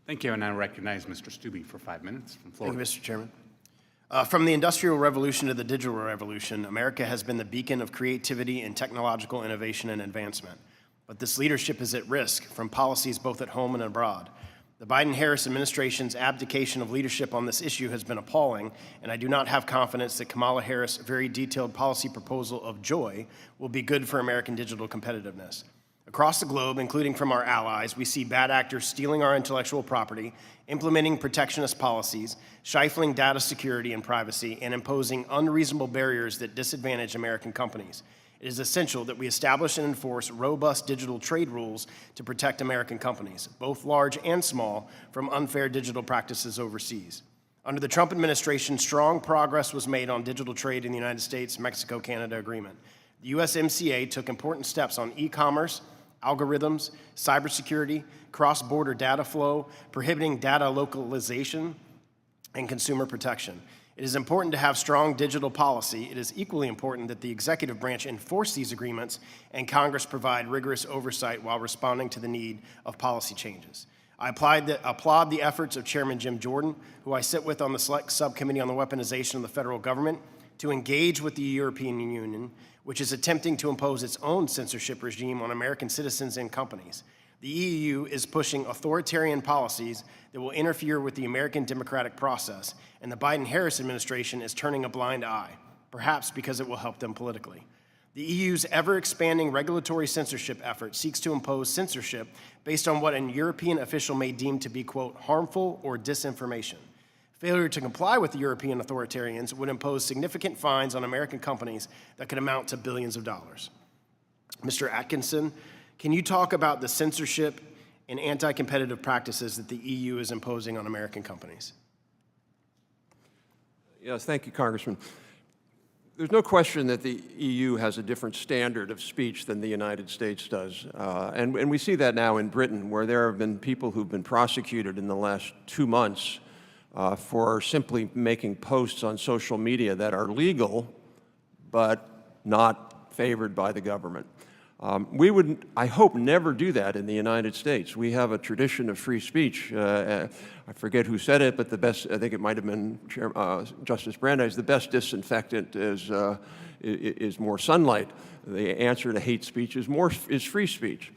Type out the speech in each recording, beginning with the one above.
Thank you, and I recognize Mr. Stubbe for 5 minutes from Florida. Thank you, Mr. Chairman. From the Industrial Revolution to the Digital Revolution, America has been the beacon of creativity and technological innovation and advancement. But this leadership is at risk from policies both at home and abroad. The Biden-Harris administration's abdication of leadership on this issue has been appalling, and I do not have confidence that Kamala Harris' very detailed policy proposal of joy will be good for American digital competitiveness. Across the globe, including from our allies, we see bad actors stealing our intellectual property, implementing protectionist policies, stifling data security and privacy, and imposing unreasonable barriers that disadvantage American companies. It is essential that we establish and enforce robust digital trade rules to protect American companies, both large and small, from unfair digital practices overseas. Under the Trump administration, strong progress was made on digital trade in the United States-Mexico-Canada agreement. The USMCA took important steps on e-commerce, algorithms, cybersecurity, cross-border data flow, prohibiting data localization, and consumer protection. It is important to have strong digital policy. It is equally important that the executive branch enforce these agreements and Congress provide rigorous oversight while responding to the need of policy changes. I applaud the efforts of Chairman Jim Jordan, who I sit with on the Select Subcommittee on the Weaponization of the Federal Government, to engage with the European Union, which is attempting to impose its own censorship regime on American citizens and companies. The EU is pushing authoritarian policies that will interfere with the American democratic process, and the Biden-Harris administration is turning a blind eye, perhaps because it will help them politically. The EU's ever-expanding regulatory censorship effort seeks to impose censorship based on what an European official may deem to be, quote, harmful or disinformation. Failure to comply with the European authoritarians would impose significant fines on American companies that could amount to billions of dollars. Mr. Atkinson, can you talk about the censorship and anti-competitive practices that the EU is imposing on American companies? Yes, thank you, Congressman. There's no question that the EU has a different standard of speech than the United States does. And we see that now in Britain, where there have been people who've been prosecuted in the last 2 months for simply making posts on social media that are legal, but not favored by the government. We would, I hope, never do that in the United States. We have a tradition of free speech. I forget who said it, but the best, I think it might have been Justice Brandeis, the best disinfectant is more sunlight. The answer to hate speech is free speech.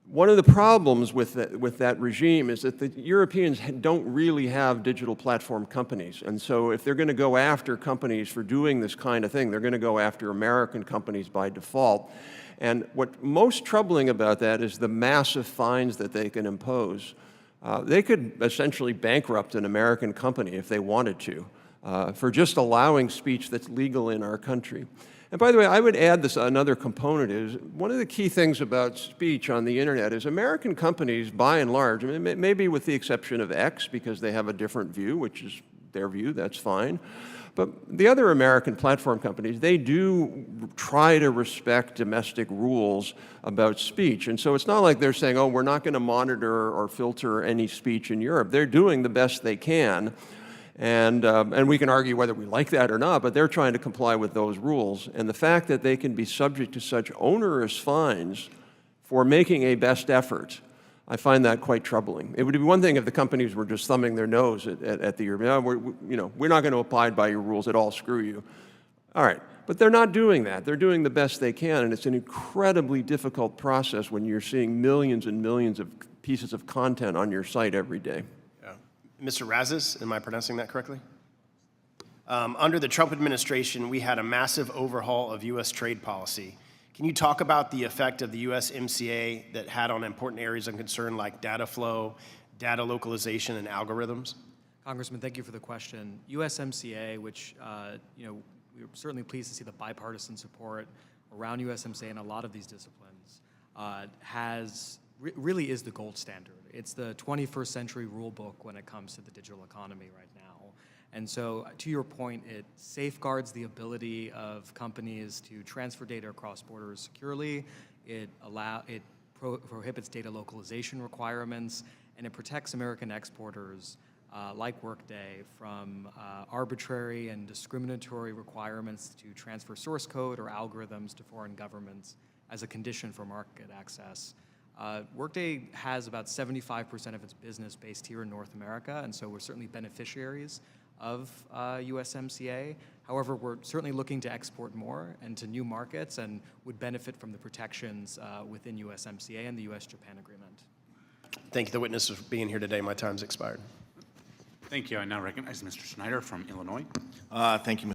One of the problems with that regime is that the Europeans don't really have digital platform companies. And so if they're going to go after companies for doing this kind of thing, they're going to go after American companies by default. And what's most troubling about that is the massive fines that they can impose. They could essentially bankrupt an American company if they wanted to for just allowing speech that's legal in our country. And by the way, I would add this another component is one of the key things about speech on the internet is American companies, by and large, I mean, maybe with the exception of X because they have a different view, which is their view, that's fine. But the other American platform companies, they do try to respect domestic rules about speech. And so it's not like they're saying, oh, we're not going to monitor or filter any speech in Europe. They're doing the best they can. And we can argue whether we like that or not, but they're trying to comply with those rules. And the fact that they can be subject to such onerous fines for making a best effort, I find that quite troubling. It would be one thing if the companies were just thumbing their nose at the European, we're not going to abide by your rules at all, screw you. All right, but they're not doing that. They're doing the best they can, and it's an incredibly difficult process when you're seeing millions and millions of pieces of content on your site every day. Mr. Razis, am I pronouncing that correctly? Under the Trump administration, we had a massive overhaul of U.S. trade policy. Can you talk about the effect of the USMCA that had on important areas of concern like data flow, data localization, and algorithms? Congressman, thank you for the question. USMCA, which we're certainly pleased to see the bipartisan support around USMCA and a lot of these disciplines, really is the gold standard. It's the 21st century rule book when it comes to the digital economy right now. And so, to your point, it safeguards the ability of companies to transfer data across borders securely. It prohibits data localization requirements, and it protects American exporters like Workday from arbitrary and discriminatory requirements to transfer source code or algorithms to foreign governments as a condition for market access. Workday has about 75% of its business based here in North America, and so we're certainly beneficiaries of USMCA. However, we're certainly looking to export more and to new markets and would benefit from the protections within USMCA and the US-Japan agreement. Thank you, the witnesses, for being here today. My time's expired. Thank you. I now recognize Mr. Schneider from Illinois. Thank you,